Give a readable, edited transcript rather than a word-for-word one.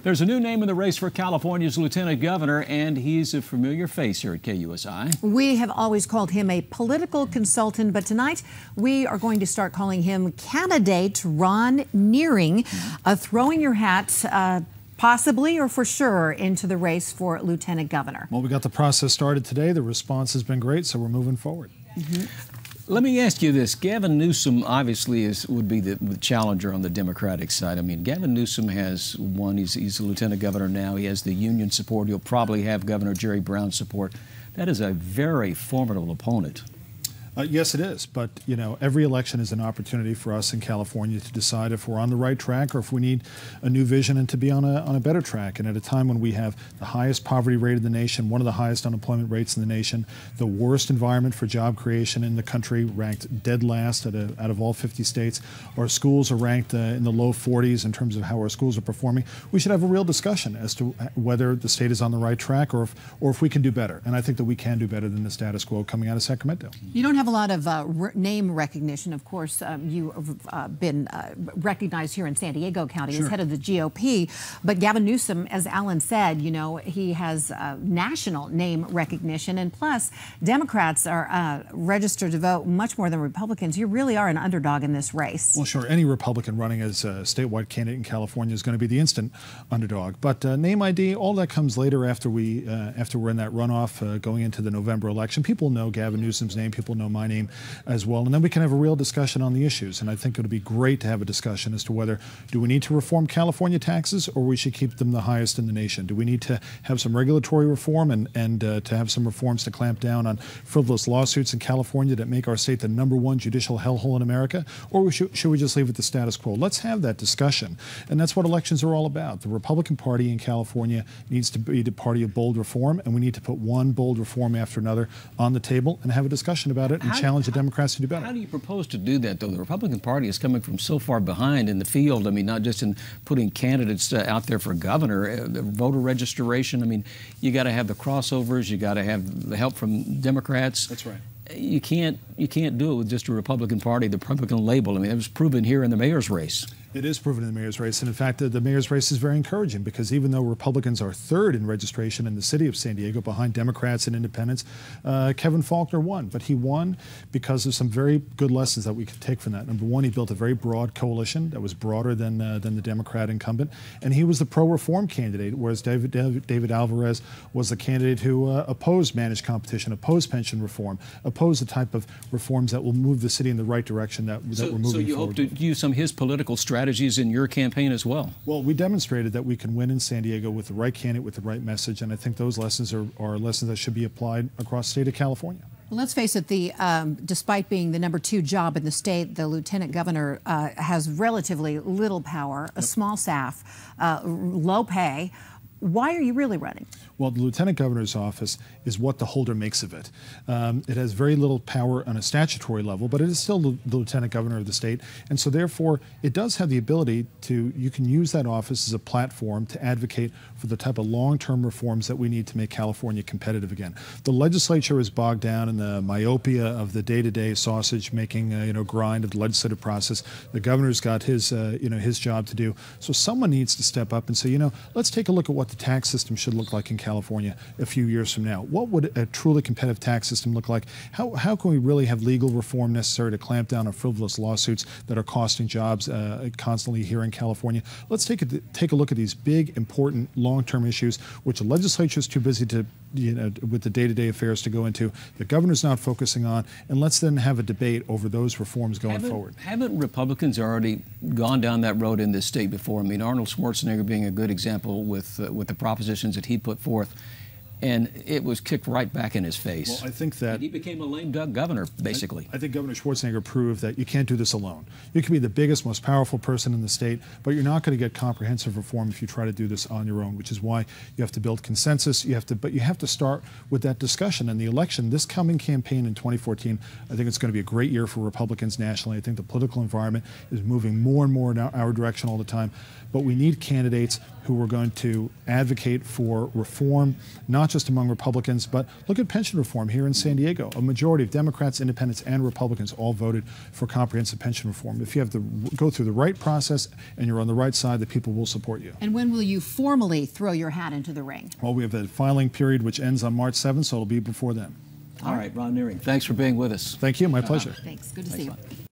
There's a new name in the race for California's lieutenant governor, and he's a familiar face here at KUSI. We have always called him a political consultant, but tonight we are going to start calling him candidate Ron Nehring, throwing your hat possibly or for sure into the race for lieutenant governor. Well, we got the process started today. The response has been great, so we're moving forward. Let me ask you this. Gavin Newsom obviously would be the challenger on the Democratic side. I mean, Gavin Newsom has won. He's a lieutenant governor now. He has the union support. He'll probably have Governor Jerry Brown's support. That is a very formidable opponent. Yes, it is. But, you know, every election is an opportunity for us in California to decide if we're on the right track or if we need a new vision and to be on a better track. And at a time when we have the highest poverty rate in the nation, one of the highest unemployment rates in the nation, the worst environment for job creation in the country, ranked dead last out of all 50 states, our schools are ranked in the low 40s in terms of how our schools are performing, we should have a real discussion as to whether the state is on the right track or if we can do better. And I think that we can do better than the status quo coming out of Sacramento. You don't have a lot of name recognition. Of course, you have been recognized here in San Diego County as head of the GOP. But Gavin Newsom, as Alan said, you know, he has national name recognition. And plus, Democrats are registered to vote much more than Republicans. You really are an underdog in this race. Well, sure. Any Republican running as a statewide candidate in California is going to be the instant underdog. But name ID, all that comes later after we're in that runoff going into the November election. People know Gavin Newsom's name. People know my name as well, and then we can have a real discussion on the issues. And I think it would be great to have a discussion as to whether do we need to reform California taxes or we should keep them the highest in the nation. Do we need to have some regulatory reform and to have some reforms to clamp down on frivolous lawsuits in California that make our state the #1 judicial hellhole in America, or should we just leave it the status quo? Let's have that discussion, and that's what elections are all about. The Republican Party in California needs to be the party of bold reform, and we need to put one bold reform after another on the table and have a discussion about it and challenge the Democrats to do better. How do you propose to do that, though? The Republican Party is coming from so far behind in the field. I mean, not just in putting candidates out there for governor, voter registration. I mean, you got to have the crossovers. You got to have the help from Democrats. That's right. You can't do it with just a Republican Party, the Republican label. I mean, it was proven here in the mayor's race. It is proven in the mayor's race. And in fact, the mayor's race is very encouraging because even though Republicans are third in registration in the city of San Diego behind Democrats and independents, Kevin Faulconer won. But he won because of some very good lessons that we could take from that. Number one, he built a very broad coalition that was broader than the Democrat incumbent. And he was the pro-reform candidate, whereas David Alvarez was the candidate who opposed managed competition, opposed pension reform, opposed the type of reforms that will move the city in the right direction that we're moving forward. So you hope to use some of his political strategies in your campaign as well? Well, we demonstrated that we can win in San Diego with the right candidate, with the right message, and I think those lessons are lessons that should be applied across the state of California. Well, let's face it, despite being the #2 job in the state, the lieutenant governor has relatively little power, a small staff, low pay. Why are you really running? Well, the lieutenant governor's office is what the holder makes of it. It has very little power on a statutory level, but it is still the lieutenant governor of the state. And so therefore, it does have the ability you can use that office as a platform to advocate for the type of long-term reforms that we need to make California competitive again. The legislature is bogged down in the myopia of the day-to-day sausage-making grind of the legislative process. The governor's got his his job to do. So someone needs to step up and say, let's take a look at what the tax system should look like in California a few years from now. What would a truly competitive tax system look like? How can we really have legal reform necessary to clamp down on frivolous lawsuits that are costing jobs constantly here in California? Let's take a look at these big, important, long-term issues, which the legislature is too busy to, with the day-to-day affairs to go into. The governor's not focusing on, and let's then have a debate over those reforms going forward. Haven't Republicans already gone down that road in this state before? I mean, Arnold Schwarzenegger being a good example with the propositions that he put forth, and it was kicked right back in his face. Well, I think that he became a lame duck governor, basically. I think Governor Schwarzenegger proved that you can't do this alone. You can be the biggest, most powerful person in the state, but you're not going to get comprehensive reform if you try to do this on your own, which is why you have to build consensus. But you have to start with that discussion. And the election, this coming campaign in 2014, I think it's going to be a great year for Republicans nationally. I think the political environment is moving more and more in our direction all the time. But we need candidates who are going to advocate for reform, not just among Republicans, but look at pension reform here in San Diego. A majority of Democrats, Independents, and Republicans all voted for comprehensive pension reform. If you have to go through the right process and you're on the right side, the people will support you. And when will you formally throw your hat into the ring? Well, we have a filing period which ends on March 7th, so it'll be before then. All right, Ron Nehring, thanks for being with us. Thank you. My pleasure. Thanks. Good to see you.